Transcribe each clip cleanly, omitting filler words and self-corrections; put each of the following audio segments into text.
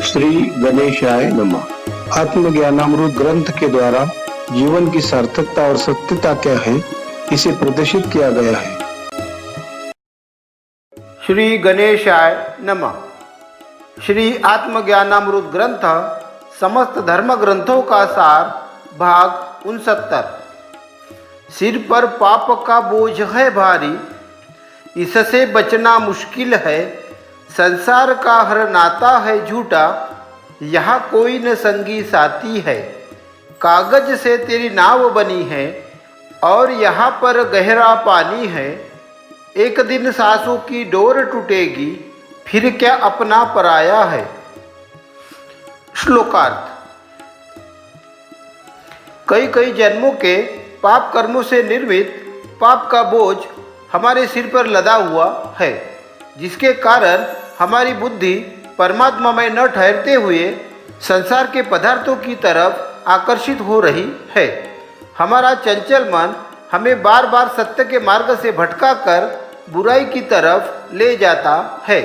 श्री गणेशाय नमः। आत्मज्ञानामृत ग्रंथ के द्वारा जीवन की सार्थकता और सत्यता क्या है, इसे प्रदर्शित किया गया है। श्री गणेशाय नमः। श्री आत्मज्ञानामृत ग्रंथ समस्त धर्म ग्रंथों का सार, भाग 69। सिर पर पाप का बोझ है भारी, इससे बचना मुश्किल है। संसार का हर नाता है झूठा, यहाँ कोई न संगी साथी है। कागज से तेरी नाव बनी है और यहाँ पर गहरा पानी है। एक दिन सांसों की डोर टूटेगी, फिर क्या अपना पराया है। श्लोकार्थ। कई कई जन्मों के पाप कर्मों से निर्मित पाप का बोझ हमारे सिर पर लदा हुआ है, जिसके कारण हमारी बुद्धि परमात्मा में न ठहरते हुए संसार के पदार्थों की तरफ आकर्षित हो रही है। हमारा चंचल मन हमें बार बार सत्य के मार्ग से भटकाकर बुराई की तरफ ले जाता है।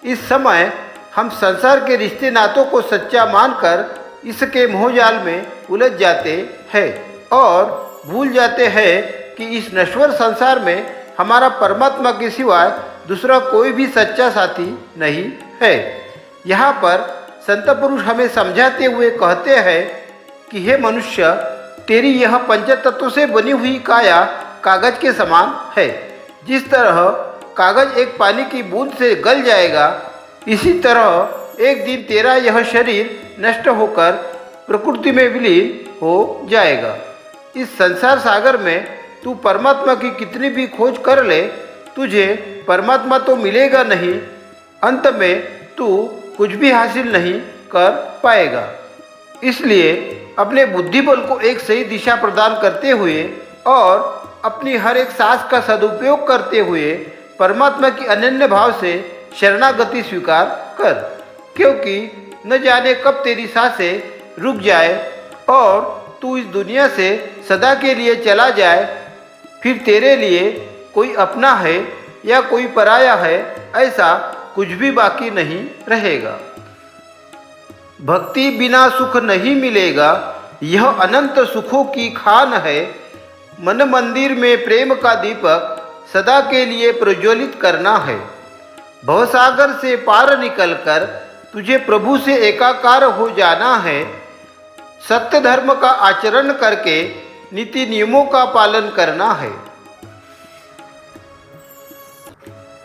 इस समय हम संसार के रिश्ते नातों को सच्चा मानकर इसके मोहजाल में उलझ जाते हैं और भूल जाते हैं कि इस नश्वर संसार में हमारा परमात्मा के सिवाय दूसरा कोई भी सच्चा साथी नहीं है। यहाँ पर संत पुरुष हमें समझाते हुए कहते हैं कि हे मनुष्य, तेरी यह पंचतत्व से बनी हुई काया कागज के समान है। जिस तरह कागज एक पानी की बूंद से गल जाएगा, इसी तरह एक दिन तेरा यह शरीर नष्ट होकर प्रकृति में विलीन हो जाएगा। इस संसार सागर में तू परमात्मा की कितनी भी खोज कर ले, तुझे परमात्मा तो मिलेगा नहीं। अंत में तू कुछ भी हासिल नहीं कर पाएगा। इसलिए अपने बुद्धि बल को एक सही दिशा प्रदान करते हुए और अपनी हर एक सांस का सदुपयोग करते हुए परमात्मा की अनन्य भाव से शरणागति स्वीकार कर, क्योंकि न जाने कब तेरी सांसें रुक जाए और तू इस दुनिया से सदा के लिए चला जाए। फिर तेरे लिए कोई अपना है या कोई पराया है, ऐसा कुछ भी बाकी नहीं रहेगा। भक्ति बिना सुख नहीं मिलेगा, यह अनंत सुखों की खान है। मन मंदिर में प्रेम का दीपक सदा के लिए प्रज्वलित करना है। भवसागर से पार निकलकर तुझे प्रभु से एकाकार हो जाना है। सत्य धर्म का आचरण करके नीति नियमों का पालन करना है।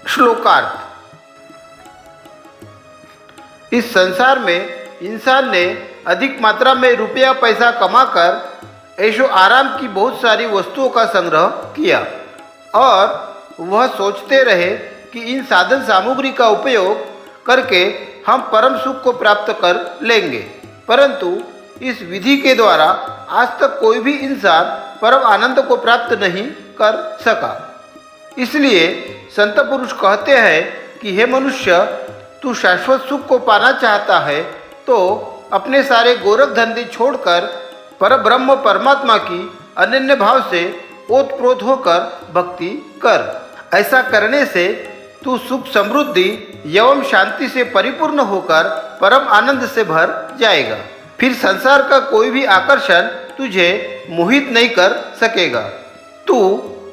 श्लोकार्थ। इस संसार में इंसान ने अधिक मात्रा में रुपया पैसा कमाकर ऐशो आराम की बहुत सारी वस्तुओं का संग्रह किया और वह सोचते रहे कि इन साधन सामग्री का उपयोग करके हम परम सुख को प्राप्त कर लेंगे, परंतु इस विधि के द्वारा आज तक कोई भी इंसान परम आनंद को प्राप्त नहीं कर सका। इसलिए संत पुरुष कहते हैं कि हे मनुष्य, तू शाश्वत सुख को पाना चाहता है तो अपने सारे गोरख धंधे छोड़कर परब्रह्म परमात्मा की अनन्य भाव से ओतप्रोत होकर भक्ति कर। ऐसा करने से तू सुख समृद्धि एवं शांति से परिपूर्ण होकर परम आनंद से भर जाएगा। फिर संसार का कोई भी आकर्षण तुझे मोहित नहीं कर सकेगा। तू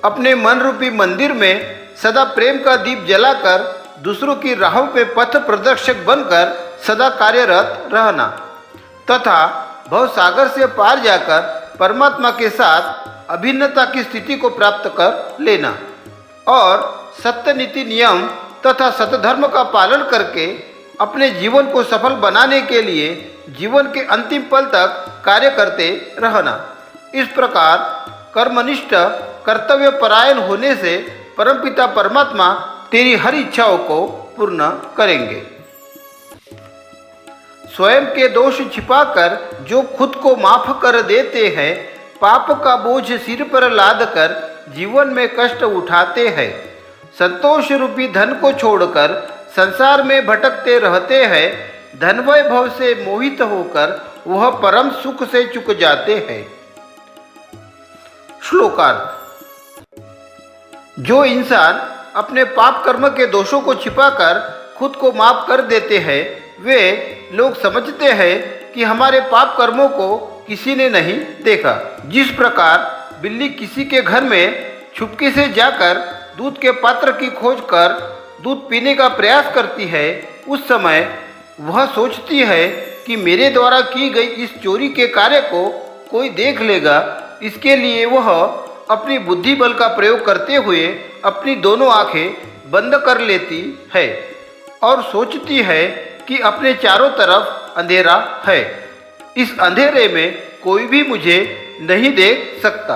अपने मन रूपी मंदिर में सदा प्रेम का दीप जलाकर दूसरों की राहों पे पथ प्रदर्शक बनकर सदा कार्यरत रहना तथा भव सागर से पार जाकर परमात्मा के साथ अभिन्नता की स्थिति को प्राप्त कर लेना और सत्य नीति नियम तथा सतधर्म का पालन करके अपने जीवन को सफल बनाने के लिए जीवन के अंतिम पल तक कार्य करते रहना। इस प्रकार कर्मनिष्ठ कर्तव्य परायण होने से परमपिता परमात्मा तेरी हर इच्छाओं को पूर्ण करेंगे। स्वयं के दोष छिपाकर जो खुद को माफ कर देते हैं, पाप का बोझ सिर पर लाद कर जीवन में कष्ट उठाते हैं। संतोष रूपी धन को छोड़कर संसार में भटकते रहते हैं। धन वैभव से मोहित होकर वह परम सुख से चूक जाते हैं। श्लोकार्थ। जो इंसान अपने पाप कर्म के दोषों को छिपाकर खुद को माफ कर देते हैं, वे लोग समझते हैं कि हमारे पाप कर्मों को किसी ने नहीं देखा। जिस प्रकार बिल्ली किसी के घर में छुपके से जाकर दूध के पात्र की खोज कर दूध पीने का प्रयास करती है, उस समय वह सोचती है कि मेरे द्वारा की गई इस चोरी के कार्य को कोई देख लेगा। इसके लिए वह अपनी बुद्धि बल का प्रयोग करते हुए अपनी दोनों आंखें बंद कर लेती है और सोचती है कि अपने चारों तरफ अंधेरा है, इस अंधेरे में कोई भी मुझे नहीं देख सकता।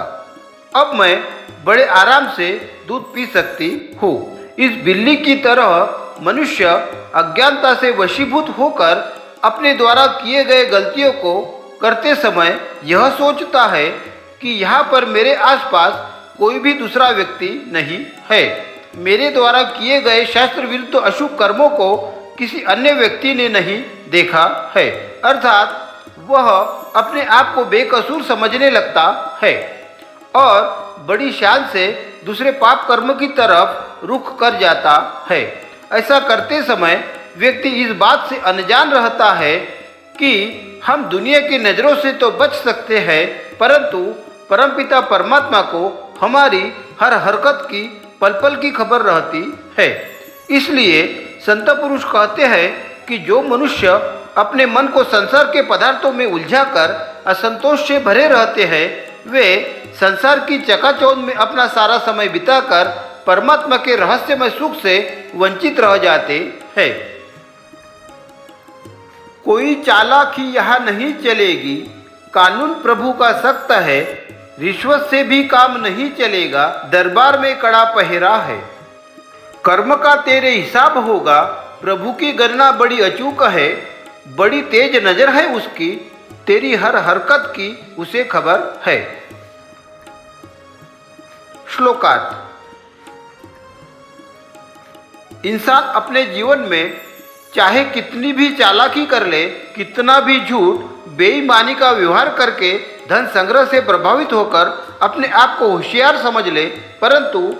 अब मैं बड़े आराम से दूध पी सकती हूँ। इस बिल्ली की तरह मनुष्य अज्ञानता से वशीभूत होकर अपने द्वारा किए गए गलतियों को करते समय यह सोचता है कि यहाँ पर मेरे आसपास कोई भी दूसरा व्यक्ति नहीं है। मेरे द्वारा किए गए शास्त्र विरुद्ध अशुभ कर्मों को किसी अन्य व्यक्ति ने नहीं देखा है, अर्थात वह अपने आप को बेकसूर समझने लगता है और बड़ी शान से दूसरे पाप कर्म की तरफ रुख कर जाता है। ऐसा करते समय व्यक्ति इस बात से अनजान रहता है कि हम दुनिया की नज़रों से तो बच सकते हैं, परंतु परमपिता परमात्मा को हमारी हर हरकत की पल पल की खबर रहती है। इसलिए संत पुरुष कहते हैं कि जो मनुष्य अपने मन को संसार के पदार्थों में उलझाकर असंतोष से भरे रहते हैं, वे संसार की चकाचौंध में अपना सारा समय बिताकर परमात्मा के रहस्यमय सुख से वंचित रह जाते हैं। कोई चालाकी यहाँ नहीं चलेगी, कानून प्रभु का सख्त है, रिश्वत से भी काम नहीं चलेगा, दरबार में कड़ा पहरा है। कर्म का तेरे हिसाब होगा, प्रभु की गणना बड़ी अचूक है, बड़ी तेज नजर है उसकी, तेरी हर हरकत की उसे खबर है। श्लोकार्थ। इंसान अपने जीवन में चाहे कितनी भी चालाकी कर ले, कितना भी झूठ बेईमानी का व्यवहार करके धन संग्रह से प्रभावित होकर अपने आप को होशियार समझ ले, परंतु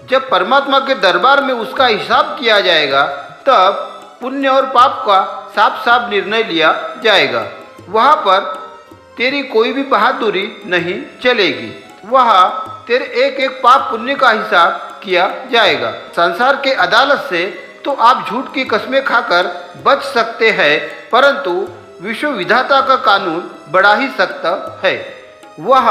जब परमात्मा के दरबार में उसका हिसाब किया जाएगा तब पुण्य और पाप का साफ साफ निर्णय लिया जाएगा। वहाँ पर तेरी कोई भी बहादुरी नहीं चलेगी, वहाँ तेरे एक एक पाप पुण्य का हिसाब किया जाएगा। संसार के अदालत से तो आप झूठ की कस्में खाकर बच सकते हैं, परंतु विश्व विधाता का कानून बड़ा ही सख्त है। वह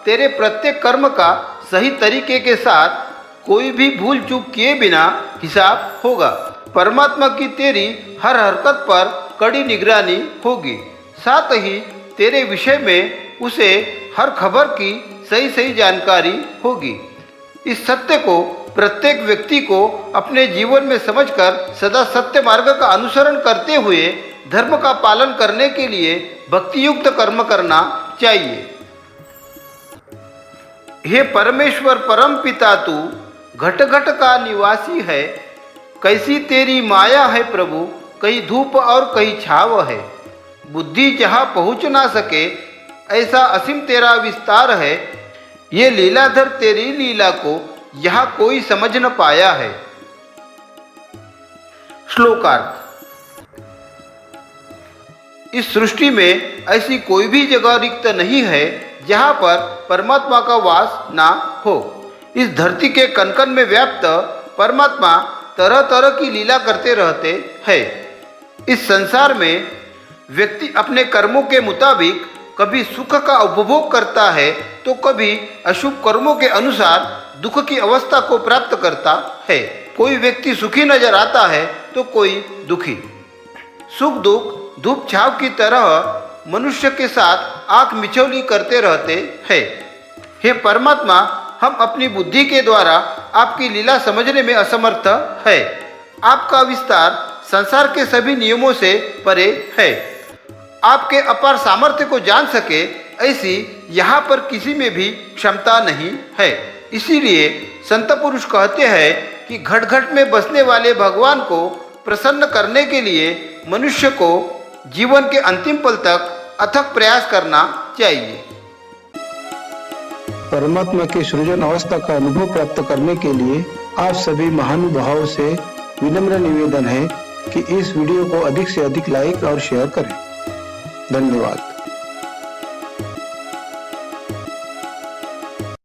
तेरे प्रत्येक कर्म का सही तरीके के साथ कोई भी भूल चूक किए बिना हिसाब होगा। परमात्मा की तेरी हर हरकत पर कड़ी निगरानी होगी, साथ ही तेरे विषय में उसे हर खबर की सही सही जानकारी होगी। इस सत्य को प्रत्येक व्यक्ति को अपने जीवन में समझकर सदा सत्य मार्ग का अनुसरण करते हुए धर्म का पालन करने के लिए भक्ति युक्त कर्म करना चाहिए। हे परमेश्वर परम पिता, तू घट घट का निवासी है, कैसी तेरी माया है प्रभु, कहीं धूप और कहीं छाव है। बुद्धि जहाँ पहुँच ना सके ऐसा असीम तेरा विस्तार है, ये लीलाधर तेरी लीला को यहाँ कोई समझ न पाया है। श्लोकार्थ। इस सृष्टि में ऐसी कोई भी जगह रिक्त नहीं है जहाँ पर परमात्मा का वास ना हो। इस धरती के कण कण में व्याप्त परमात्मा तरह तरह की लीला करते रहते हैं। इस संसार में व्यक्ति अपने कर्मों के मुताबिक कभी सुख का उपभोग करता है तो कभी अशुभ कर्मों के अनुसार दुख की अवस्था को प्राप्त करता है। कोई व्यक्ति सुखी नजर आता है तो कोई दुखी। सुख दुख धूप छाव की तरह मनुष्य के साथ आंख मिचौली करते रहते हैं। हे परमात्मा, हम अपनी बुद्धि के द्वारा आपकी लीला समझने में असमर्थ है। आपका विस्तार संसार के सभी नियमों से परे है। आपके अपार सामर्थ्य को जान सके ऐसी यहाँ पर किसी में भी क्षमता नहीं है। इसीलिए संत पुरुष कहते हैं कि घट घट में बसने वाले भगवान को प्रसन्न करने के लिए मनुष्य को जीवन के अंतिम पल तक अथक प्रयास करना चाहिए। परमात्मा की सृजन अवस्था का अनुभव प्राप्त करने के लिए आप सभी महानुभावों से विनम्र निवेदन है कि इस वीडियो को अधिक से अधिक लाइक और शेयर करें। धन्यवाद।